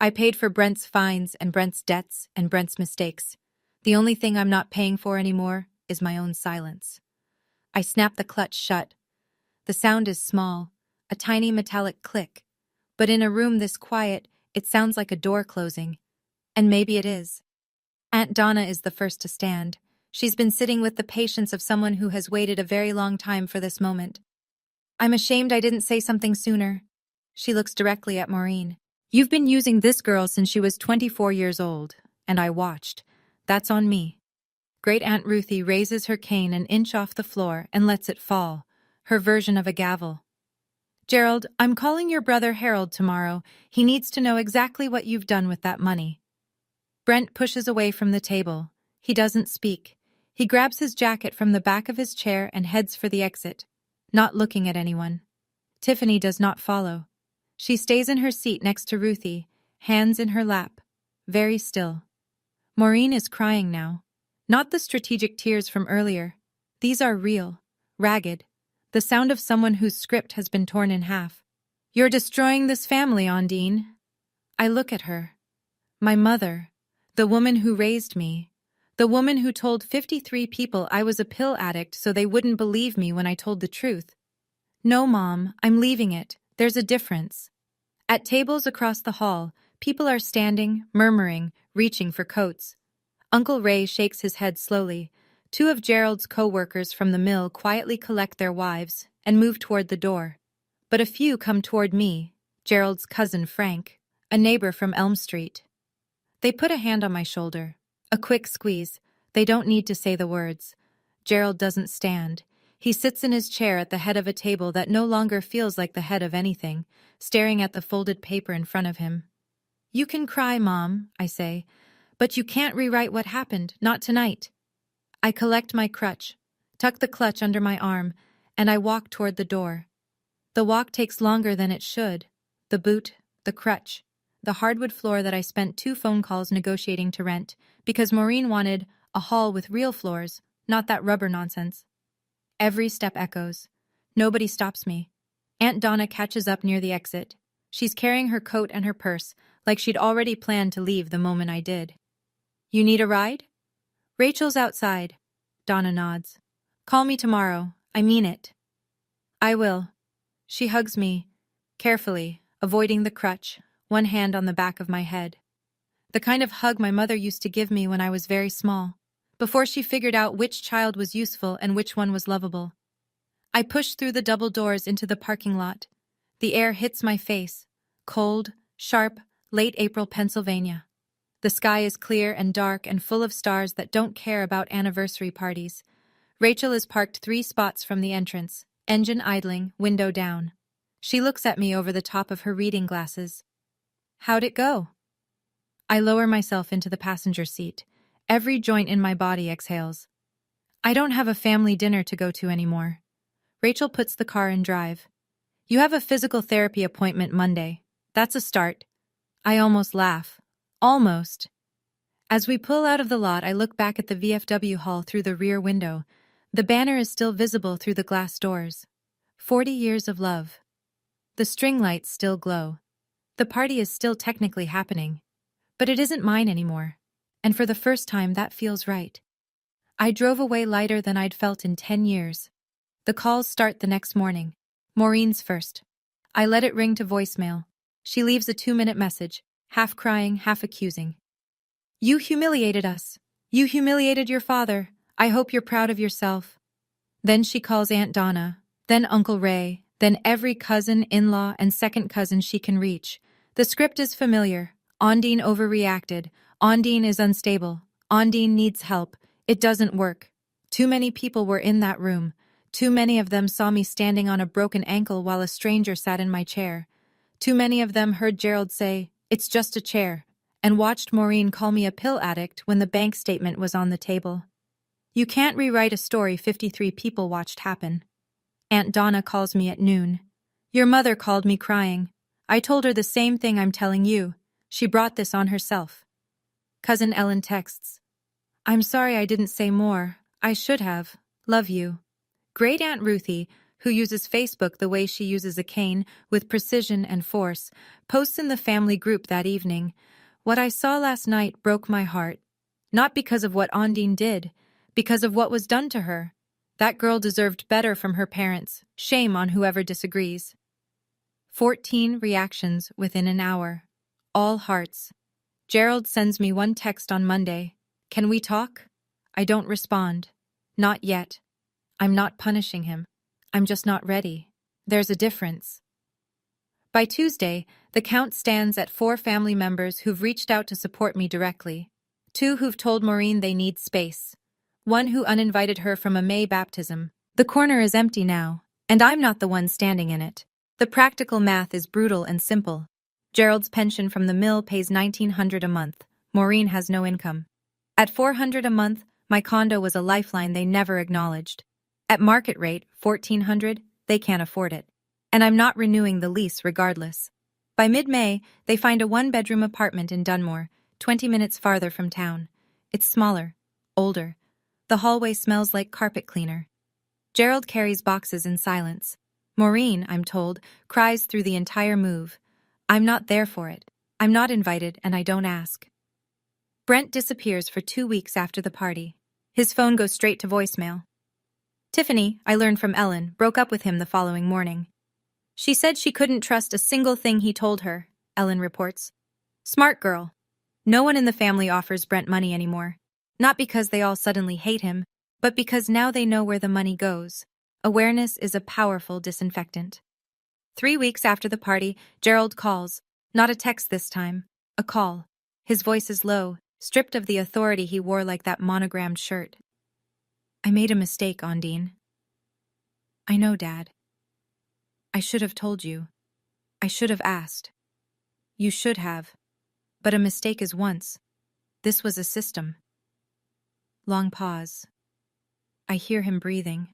I paid for Brent's fines and Brent's debts and Brent's mistakes. The only thing I'm not paying for anymore is my own silence. I snap the clutch shut. The sound is small, a tiny metallic click. But in a room this quiet, it sounds like a door closing. And maybe it is. Aunt Donna is the first to stand. She's been sitting with the patience of someone who has waited a very long time for this moment. I'm ashamed I didn't say something sooner. She looks directly at Maureen. You've been using this girl since she was 24 years old, and I watched. That's on me. Great Aunt Ruthie raises her cane an inch off the floor and lets it fall, her version of a gavel. Gerald, I'm calling your brother Harold tomorrow. He needs to know exactly what you've done with that money. Brent pushes away from the table. He doesn't speak. He grabs his jacket from the back of his chair and heads for the exit, not looking at anyone. Tiffany does not follow. She stays in her seat next to Ruthie, hands in her lap, very still. Maureen is crying now. Not the strategic tears from earlier. These are real, ragged, the sound of someone whose script has been torn in half. You're destroying this family, Ondine. I look at her. My mother, the woman who raised me, the woman who told 53 people I was a pill addict so they wouldn't believe me when I told the truth. No, Mom, I'm leaving it. There's a difference. At tables across the hall, people are standing, murmuring, reaching for coats. Uncle Ray shakes his head slowly. Two of Gerald's co-workers from the mill quietly collect their wives and move toward the door. But a few come toward me, Gerald's cousin Frank, a neighbor from Elm Street. They put a hand on my shoulder. A quick squeeze. They don't need to say the words. Gerald doesn't stand. He sits in his chair at the head of a table that no longer feels like the head of anything, staring at the folded paper in front of him. You can cry, Mom, I say, but you can't rewrite what happened, not tonight. I collect my crutch, tuck the clutch under my arm, and I walk toward the door. The walk takes longer than it should. The boot, the crutch, the hardwood floor that I spent 2 phone calls negotiating to rent, because Maureen wanted a hall with real floors, not that rubber nonsense. Every step echoes. Nobody stops me. Aunt Donna catches up near the exit. She's carrying her coat and her purse, like she'd already planned to leave the moment I did. You need a ride? Rachel's outside. Donna nods. Call me tomorrow. I mean it. I will. She hugs me, carefully, avoiding the crutch, one hand on the back of my head. The kind of hug my mother used to give me when I was very small, before she figured out which child was useful and which one was lovable. I push through the double doors into the parking lot. The air hits my face. Cold, sharp, late April Pennsylvania. The sky is clear and dark and full of stars that don't care about anniversary parties. Rachel is parked 3 spots from the entrance, engine idling, window down. She looks at me over the top of her reading glasses. How'd it go? I lower myself into the passenger seat. Every joint in my body exhales. I don't have a family dinner to go to anymore. Rachel puts the car in drive. You have a physical therapy appointment Monday. That's a start. I almost laugh. Almost. As we pull out of the lot, I look back at the VFW hall through the rear window. The banner is still visible through the glass doors. 40 years of love. The string lights still glow. The party is still technically happening. But it isn't mine anymore. And for the first time, that feels right. I drove away lighter than I'd felt in 10 years. The calls start the next morning. Maureen's first. I let it ring to voicemail. She leaves a 2-minute message, half crying, half accusing. You humiliated us. You humiliated your father. I hope you're proud of yourself. Then she calls Aunt Donna, then Uncle Ray, then every cousin, in-law, and second cousin she can reach. The script is familiar. Ondine overreacted. Ondine is unstable. Ondine needs help. It doesn't work. Too many people were in that room. Too many of them saw me standing on a broken ankle while a stranger sat in my chair. Too many of them heard Gerald say, "It's just a chair," and watched Maureen call me a pill addict when the bank statement was on the table. You can't rewrite a story 53 people watched happen. Aunt Donna calls me at noon. Your mother called me crying. I told her the same thing I'm telling you. She brought this on herself. Cousin Ellen texts. I'm sorry I didn't say more. I should have. Love you. Great Aunt Ruthie, who uses Facebook the way she uses a cane, with precision and force, posts in the family group that evening. What I saw last night broke my heart. Not because of what Ondine did, because of what was done to her. That girl deserved better from her parents. Shame on whoever disagrees. 14 reactions within an hour. All hearts. Gerald sends me one text on Monday. Can we talk? I don't respond. Not yet. I'm not punishing him. I'm just not ready. There's a difference. By Tuesday, the count stands at 4 family members who've reached out to support me directly. 2 who've told Maureen they need space. 1 who uninvited her from a May baptism. The corner is empty now, and I'm not the one standing in it. The practical math is brutal and simple. Gerald's pension from the mill pays $1,900 a month. Maureen has no income. At $400 a month, my condo was a lifeline they never acknowledged. At market rate, $1,400, they can't afford it. And I'm not renewing the lease regardless. By mid-May, they find a 1-bedroom apartment in Dunmore, 20 minutes farther from town. It's smaller, older. The hallway smells like carpet cleaner. Gerald carries boxes in silence. Maureen, I'm told, cries through the entire move. I'm not there for it. I'm not invited, and I don't ask. Brent disappears for 2 weeks after the party. His phone goes straight to voicemail. Tiffany, I learned from Ellen, broke up with him the following morning. She said she couldn't trust a single thing he told her, Ellen reports. Smart girl. No one in the family offers Brent money anymore. Not because they all suddenly hate him, but because now they know where the money goes. Awareness is a powerful disinfectant. 3 weeks after the party, Gerald calls. Not a text this time. A call. His voice is low, stripped of the authority he wore like that monogrammed shirt. I made a mistake, Ondine. I know, Dad. I should have told you. I should have asked. You should have. But a mistake is once. This was a system. Long pause. I hear him breathing.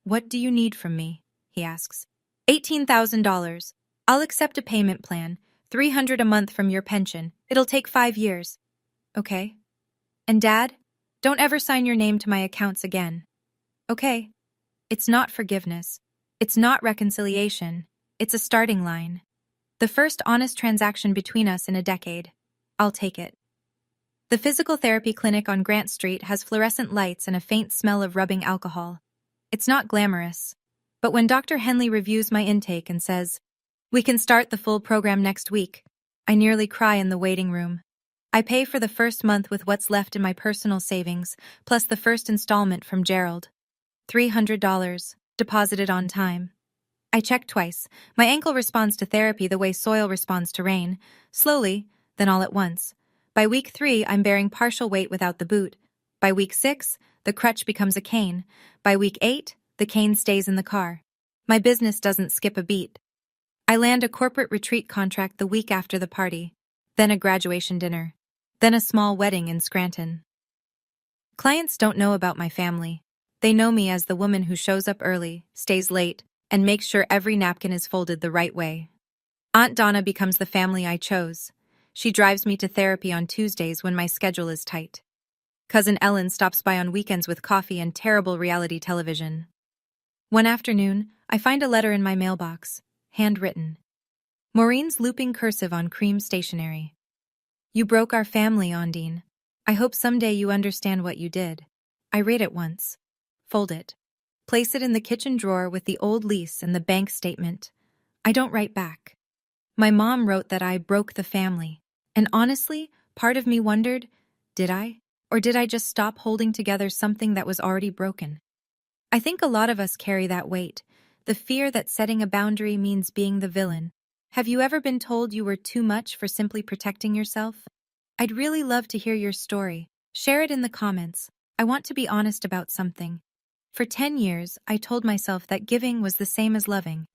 What do you need from me? He asks. $18,000. I'll accept a payment plan. $300 a month from your pension. It'll take 5 years. Okay. And Dad? Don't ever sign your name to my accounts again. Okay. It's not forgiveness. It's not reconciliation. It's a starting line. The first honest transaction between us in a decade. I'll take it. The physical therapy clinic on Grant Street has fluorescent lights and a faint smell of rubbing alcohol. It's not glamorous. But when Dr. Henley reviews my intake and says, "We can start the full program next week," I nearly cry in the waiting room. I pay for the first month with what's left in my personal savings, plus the first installment from Gerald. $300, deposited on time. I check twice. My ankle responds to therapy the way soil responds to rain, slowly, then all at once. By week 3, I'm bearing partial weight without the boot. By week 6, The crutch becomes a cane. By week 8, the cane stays in the car. My business doesn't skip a beat. I land a corporate retreat contract the week after the party, then a graduation dinner, then a small wedding in Scranton. Clients don't know about my family. They know me as the woman who shows up early, stays late, and makes sure every napkin is folded the right way. Aunt Donna becomes the family I chose. She drives me to therapy on Tuesdays when my schedule is tight. Cousin Ellen stops by on weekends with coffee and terrible reality television. One afternoon, I find a letter in my mailbox, handwritten. Maureen's looping cursive on cream stationery. You broke our family, Ondine. I hope someday you understand what you did. I read it once. Fold it. Place it in the kitchen drawer with the old lease and the bank statement. I don't write back. My mom wrote that I broke the family. And honestly, part of me wondered, did I? Or did I just stop holding together something that was already broken? I think a lot of us carry that weight, the fear that setting a boundary means being the villain. Have you ever been told you were too much for simply protecting yourself? I'd really love to hear your story. Share it in the comments. I want to be honest about something. For 10 years, I told myself that giving was the same as loving.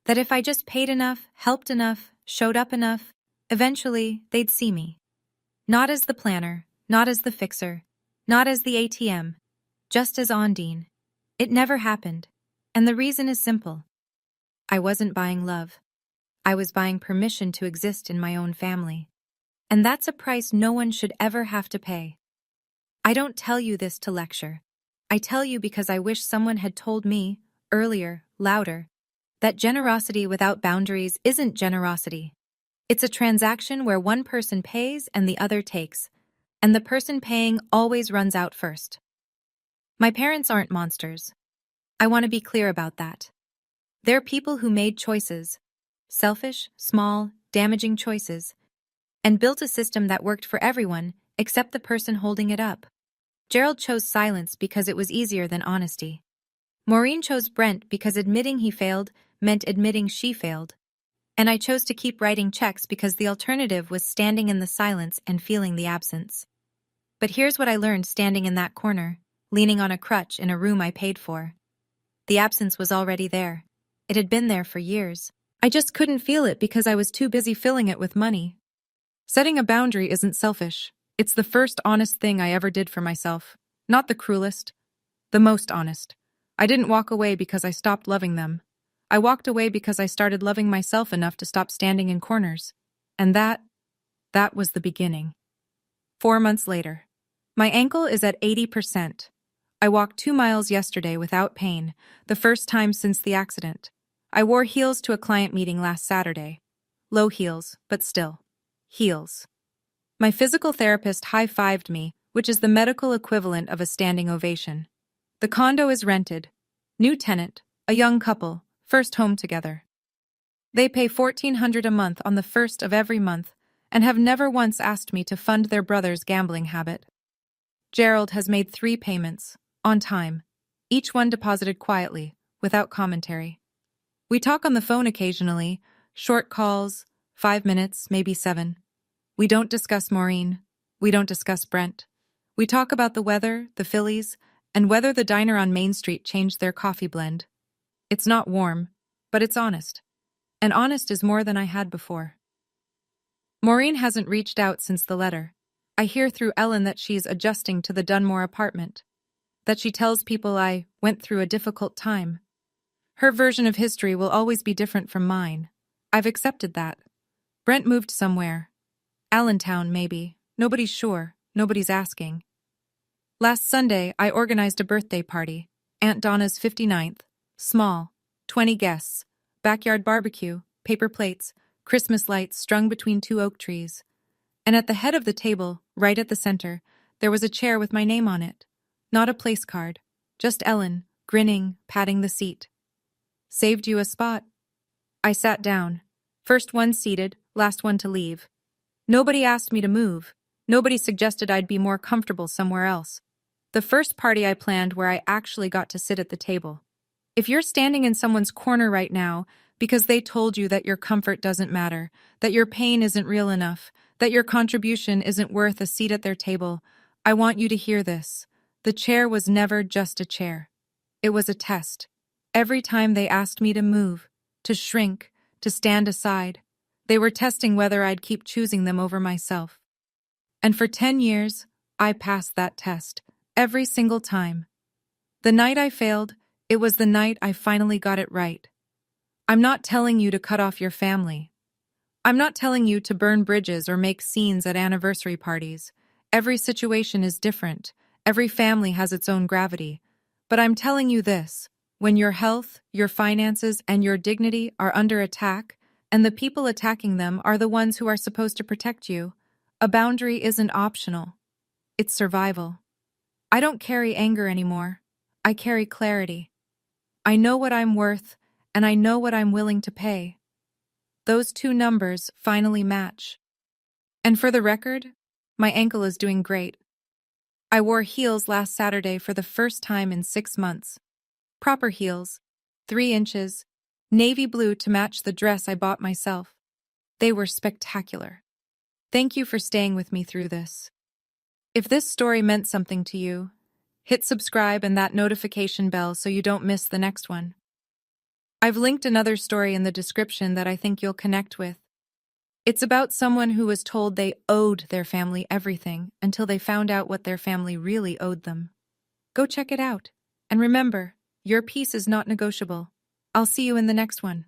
That if I just paid enough, helped enough, showed up enough, eventually they'd see me. Not as the planner, not as the fixer, not as the ATM, just as Ondine. It never happened. And the reason is simple. I wasn't buying love. I was buying permission to exist in my own family. And that's a price no one should ever have to pay. I don't tell you this to lecture. I tell you because I wish someone had told me, earlier, louder, that generosity without boundaries isn't generosity. It's a transaction where one person pays and the other takes, and the person paying always runs out first. My parents aren't monsters. I want to be clear about that. They're people who made choices, selfish, small, damaging choices, and built a system that worked for everyone except the person holding it up. Gerald chose silence because it was easier than honesty. Maureen chose Brent because admitting he failed meant admitting she failed. And I chose to keep writing checks because the alternative was standing in the silence and feeling the absence. But here's what I learned standing in that corner, leaning on a crutch in a room I paid for. The absence was already there. It had been there for years. I just couldn't feel it because I was too busy filling it with money. Setting a boundary isn't selfish. It's the first honest thing I ever did for myself. Not the cruelest, the most honest. I didn't walk away because I stopped loving them. I walked away because I started loving myself enough to stop standing in corners. And that was the beginning. 4 months later. My ankle is at 80%. I walked 2 miles yesterday without pain, the first time since the accident. I wore heels to a client meeting last Saturday. Low heels, but still. Heels. My physical therapist high-fived me, which is the medical equivalent of a standing ovation. The condo is rented. New tenant, a young couple, first home together. They pay $1,400 a month on the first of every month and have never once asked me to fund their brother's gambling habit. Gerald has made 3 payments, on time, each one deposited quietly, without commentary. We talk on the phone occasionally, short calls, 5 minutes, maybe 7. We don't discuss Maureen. We don't discuss Brent. We talk about the weather, the Phillies, and whether the diner on Main Street changed their coffee blend. It's not warm, but it's honest. And honest is more than I had before. Maureen hasn't reached out since the letter. I hear through Ellen that she's adjusting to the Dunmore apartment. That she tells people I went through a difficult time. Her version of history will always be different from mine. I've accepted that. Brent moved somewhere. Allentown, maybe. Nobody's sure. Nobody's asking. Last Sunday, I organized a birthday party. Aunt Donna's 59th. Small. 20 guests. Backyard barbecue. Paper plates. Christmas lights strung between 2 oak trees. And at the head of the table, right at the center, there was a chair with my name on it. Not a place card. Just Ellen, grinning, patting the seat. Saved you a spot. I sat down. First one seated, last one to leave. Nobody asked me to move. Nobody suggested I'd be more comfortable somewhere else. The first party I planned where I actually got to sit at the table. If you're standing in someone's corner right now because they told you that your comfort doesn't matter, that your pain isn't real enough, that your contribution isn't worth a seat at their table, I want you to hear this. The chair was never just a chair. It was a test. Every time they asked me to move, to shrink, to stand aside, they were testing whether I'd keep choosing them over myself. And for 10 years, I passed that test, every single time. The night I failed, it was the night I finally got it right. I'm not telling you to cut off your family. I'm not telling you to burn bridges or make scenes at anniversary parties. Every situation is different. Every family has its own gravity. But I'm telling you this: when your health, your finances, and your dignity are under attack, and the people attacking them are the ones who are supposed to protect you, a boundary isn't optional. It's survival. I don't carry anger anymore. I carry clarity. I know what I'm worth, and I know what I'm willing to pay. Those two numbers finally match. And for the record, my ankle is doing great. I wore heels last Saturday for the first time in 6 months. Proper heels, 3 inches, navy blue to match the dress I bought myself. They were spectacular. Thank you for staying with me through this. If this story meant something to you, hit subscribe and that notification bell so you don't miss the next one. I've linked another story in the description that I think you'll connect with. It's about someone who was told they owed their family everything until they found out what their family really owed them. Go check it out. And remember, your peace is not negotiable. I'll see you in the next one.